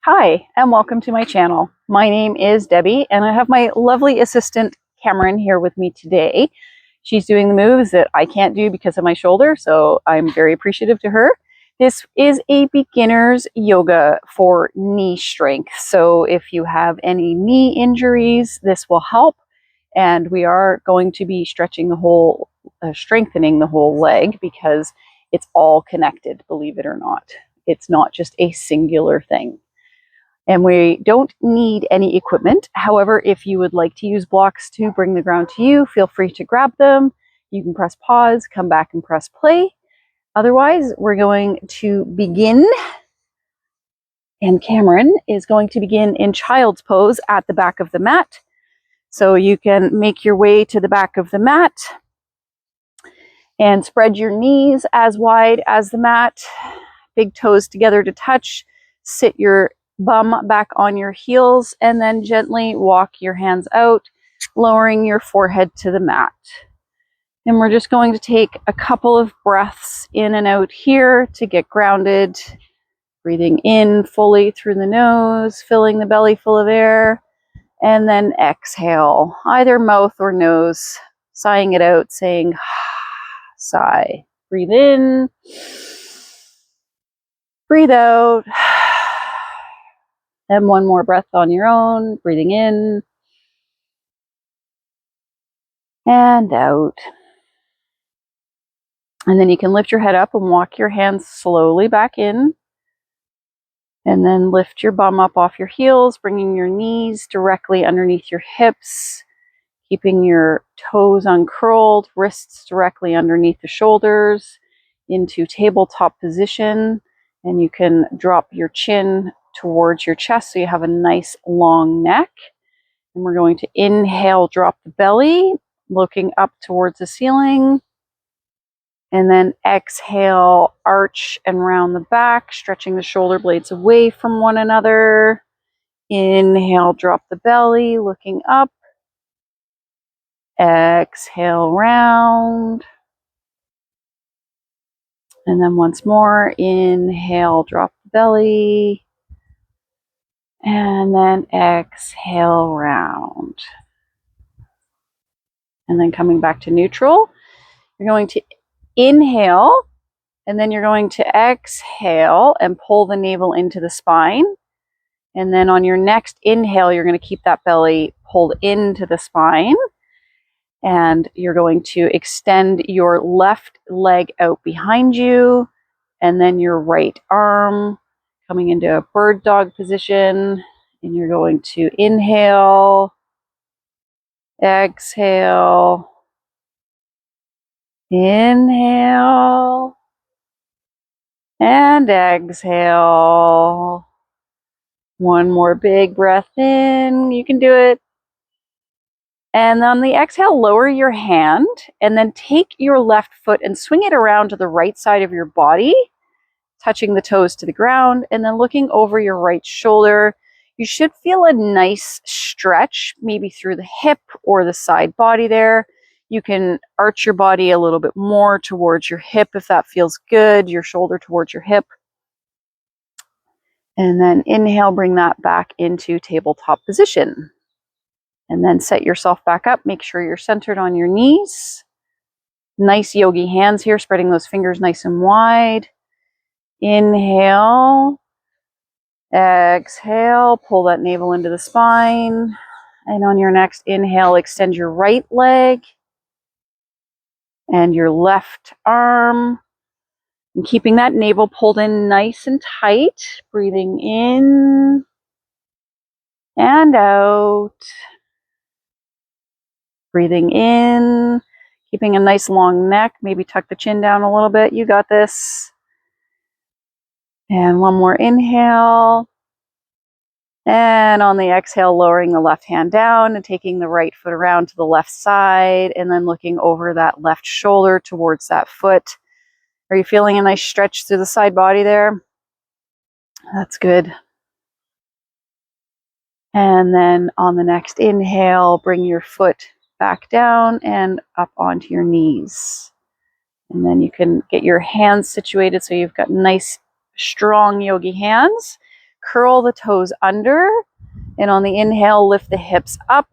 Hi, and welcome to my channel. My name is Debbie, and I have my lovely assistant Cameron here with me today. She's doing the moves that I can't do because of my shoulder, so I'm very appreciative to her. This is a beginner's yoga for knee strength. So if you have any knee injuries, this will help. And we are going to be stretching the whole, strengthening the whole leg because it's all connected, believe it or not. It's not just a singular thing. And we don't need any equipment. However, if you would like to use blocks to bring the ground to you, feel free to grab them. You can press pause, come back and press play. Otherwise, we're going to begin. And Cameron is going to begin in child's pose at the back of the mat. So you can make your way to the back of the mat and spread your knees as wide as the mat. Big toes together to touch. Sit your bum back on your heels and then gently walk your hands out, lowering your forehead to the mat. And we're just going to take a couple of breaths in and out here to get grounded. Breathing in fully through the nose, filling the belly full of air, and then exhale, either mouth or nose, sighing it out, saying sigh. Breathe in, breathe out. And one more breath on your own, breathing in and out. And then you can lift your head up and walk your hands slowly back in. And then lift your bum up off your heels, bringing your knees directly underneath your hips, keeping your toes uncurled, wrists directly underneath the shoulders into tabletop position. And you can drop your chin towards your chest so you have a nice long neck. And we're going to inhale, drop the belly, looking up towards the ceiling. And then exhale, arch and round the back, stretching the shoulder blades away from one another. Inhale, drop the belly, looking up. Exhale, round. And then once more, inhale, drop the belly. And then exhale, round. And then coming back to neutral, you're going to inhale, and then you're going to exhale and pull the navel into the spine. And then on your next inhale, you're going to keep that belly pulled into the spine. And you're going to extend your left leg out behind you, and then your right arm coming into a bird dog position. And you're going to inhale, exhale, inhale, and exhale. One more big breath in. You can do it. And on the exhale, lower your hand and then take your left foot and swing it around to the right side of your body, touching the toes to the ground, and then looking over your right shoulder. You should feel a nice stretch, maybe through the hip or the side body there. You can arch your body a little bit more towards your hip if that feels good, your shoulder towards your hip. And then inhale, bring that back into tabletop position. And then set yourself back up. Make sure you're centered on your knees. Nice yogi hands here, spreading those fingers nice and wide. Inhale. Exhale. Pull that navel into the spine. And on your next inhale, extend your right leg and your left arm. And keeping that navel pulled in nice and tight. Breathing in and out. Breathing in, keeping a nice long neck. Maybe tuck the chin down a little bit. You got this. And one more inhale. And on the exhale, lowering the left hand down and taking the right foot around to the left side and then looking over that left shoulder towards that foot. Are you feeling a nice stretch through the side body there? That's good. And then on the next inhale, bring your foot back down and up onto your knees. And then you can get your hands situated so you've got nice, strong yogi hands. Curl the toes under, and on the inhale, lift the hips up,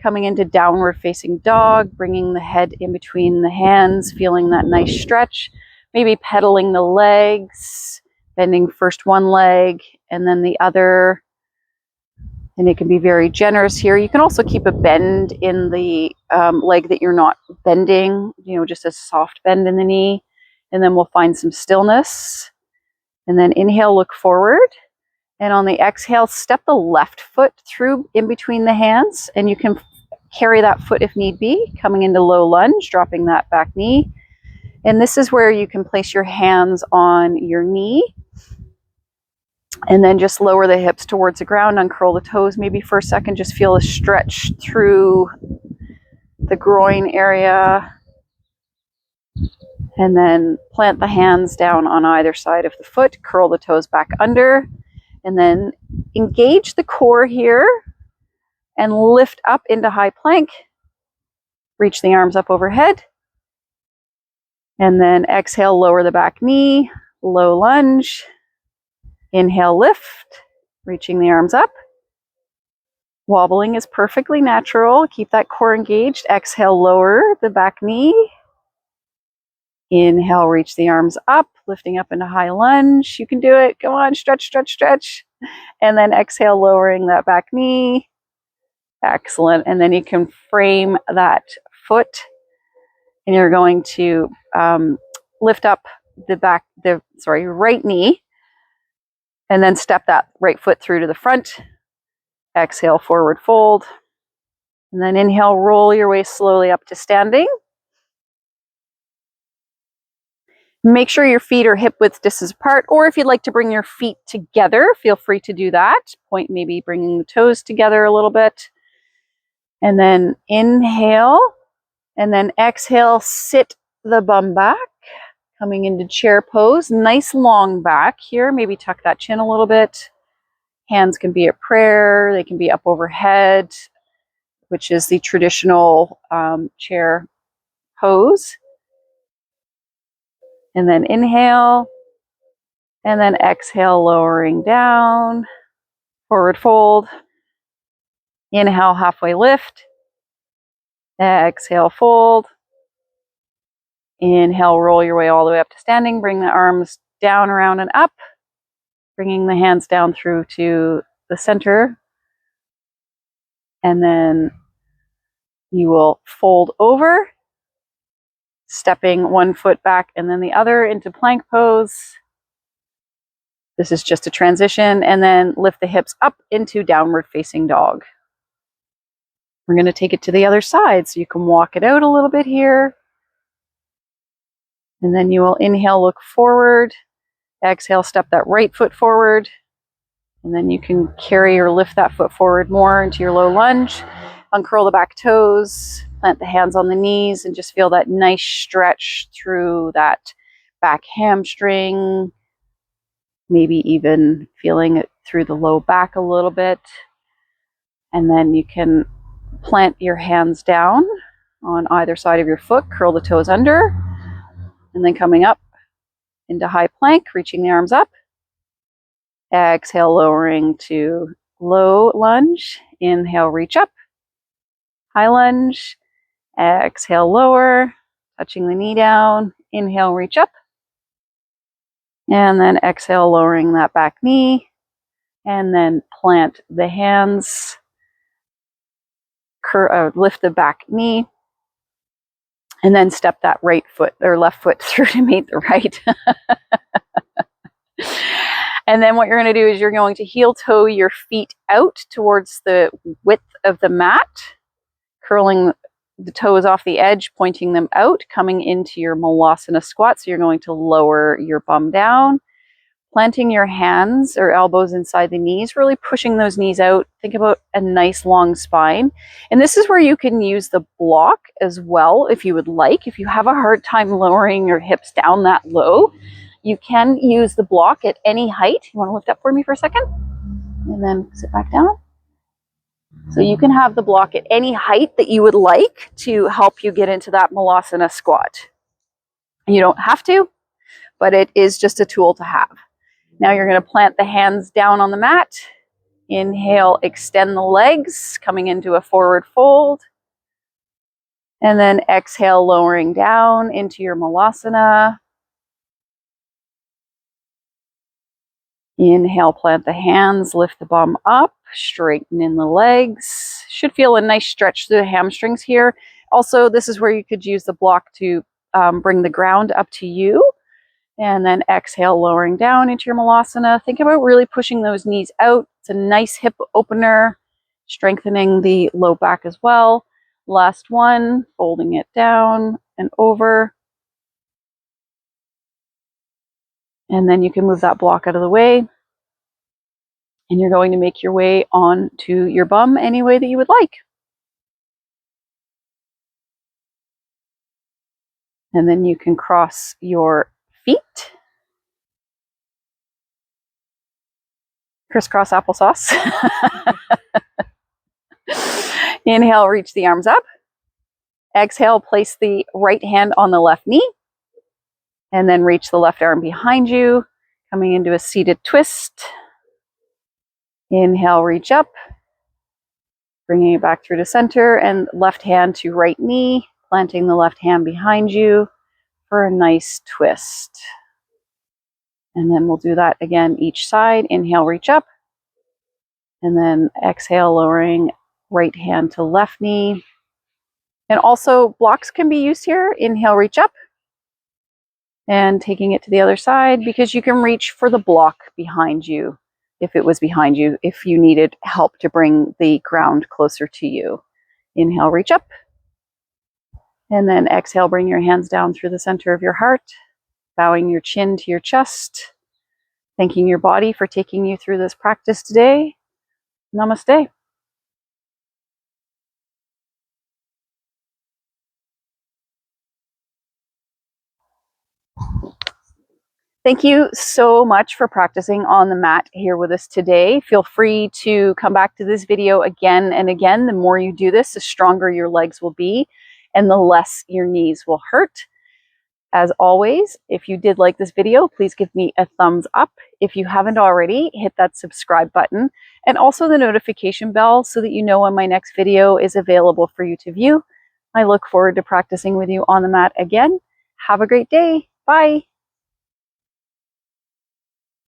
coming into downward facing dog, bringing the head in between the hands, feeling that nice stretch, maybe pedaling the legs, bending first one leg and then the other. And it can be very generous here. You can also keep a bend in the leg that you're not bending, just a soft bend in the knee. And then we'll find some stillness. And then inhale, look forward. And on the exhale, step the left foot through in between the hands. And you can carry that foot if need be, coming into low lunge, dropping that back knee. And this is where you can place your hands on your knee. And then just lower the hips towards the ground, uncurl the toes. Maybe for a second, just feel a stretch through the groin area. And then plant the hands down on either side of the foot, curl the toes back under, and then engage the core here and lift up into high plank. Reach the arms up overhead. And then exhale, lower the back knee, low lunge. Inhale, lift, reaching the arms up. Wobbling is perfectly natural. Keep that core engaged. Exhale, lower the back knee. Inhale, reach the arms up, lifting up into high lunge. You can do it. Come on, stretch, stretch, stretch. And then exhale, lowering that back knee. Excellent. And then you can frame that foot. And you're going to lift up the right knee. And then step that right foot through to the front. Exhale, forward fold. And then inhale, roll your way slowly up to standing. Make sure your feet are hip width distance apart, or if you'd like to bring your feet together, feel free to do that. Point maybe bringing the toes together a little bit. And then inhale, and then exhale, sit the bum back. Coming into chair pose, nice long back here. Maybe tuck that chin a little bit. Hands can be at prayer. They can be up overhead, which is the traditional chair pose. And then inhale. And then exhale, lowering down. Forward fold. Inhale, halfway lift. Exhale, fold. Inhale, roll your way all the way up to standing. Bring the arms down, around, and up. Bringing the hands down through to the center. And then you will fold over, stepping one foot back and then the other into plank pose. This is just a transition. And then lift the hips up into downward facing dog. We're going to take it to the other side. So you can walk it out a little bit here. And then you will inhale, look forward. Exhale, step that right foot forward. And then you can carry or lift that foot forward more into your low lunge. Uncurl the back toes. Plant the hands on the knees and just feel that nice stretch through that back hamstring. Maybe even feeling it through the low back a little bit. And then you can plant your hands down on either side of your foot. Curl the toes under. And then coming up into high plank, reaching the arms up. Exhale, lowering to low lunge. Inhale, reach up. High lunge. Exhale, lower. Touching the knee down. Inhale, reach up. And then exhale, lowering that back knee. And then plant the hands. Lift the back knee. And then step that right foot or left foot through to meet the right. And then what you're going to do is you're going to heel toe your feet out towards the width of the mat, curling the toes off the edge, pointing them out, coming into your malasana squat. So you're going to lower your bum down, planting your hands or elbows inside the knees, really pushing those knees out. Think about a nice long spine. And this is where you can use the block as well if you would like. If you have a hard time lowering your hips down that low, you can use the block at any height. You want to lift up for me for a second? And then sit back down. So you can have the block at any height that you would like to help you get into that malasana squat. You don't have to, but it is just a tool to have. Now you're going to plant the hands down on the mat. Inhale, extend the legs, coming into a forward fold. And then exhale, lowering down into your malasana. Inhale, plant the hands, lift the bum up, straighten in the legs. Should feel a nice stretch through the hamstrings here. Also, this is where you could use the block to bring the ground up to you. And then exhale, lowering down into your malasana. Think about really pushing those knees out. It's a nice hip opener, strengthening the low back as well. Last one, folding it down and over. And then you can move that block out of the way. And you're going to make your way on to your bum any way that you would like. And then you can cross your feet. Crisscross applesauce. Inhale, reach the arms up. Exhale, place the right hand on the left knee. And then reach the left arm behind you, coming into a seated twist. Inhale, reach up. Bringing it back through to center, and left hand to right knee, planting the left hand behind you for a nice twist. And then we'll do that again each side. Inhale, reach up. And then exhale, lowering right hand to left knee. And also blocks can be used here. Inhale, reach up. And taking it to the other side, because you can reach for the block behind you if it was behind you, if you needed help to bring the ground closer to you. Inhale, reach up. And then exhale, bring your hands down through the center of your heart, bowing your chin to your chest, thanking your body for taking you through this practice today. Namaste. Thank you so much for practicing on the mat here with us today. Feel free to come back to this video again and again. The more you do this, the stronger your legs will be and the less your knees will hurt. As always, if you did like this video, please give me a thumbs up. If you haven't already, hit that subscribe button and also the notification bell so that you know when my next video is available for you to view. I look forward to practicing with you on the mat again. Have a great day. Bye.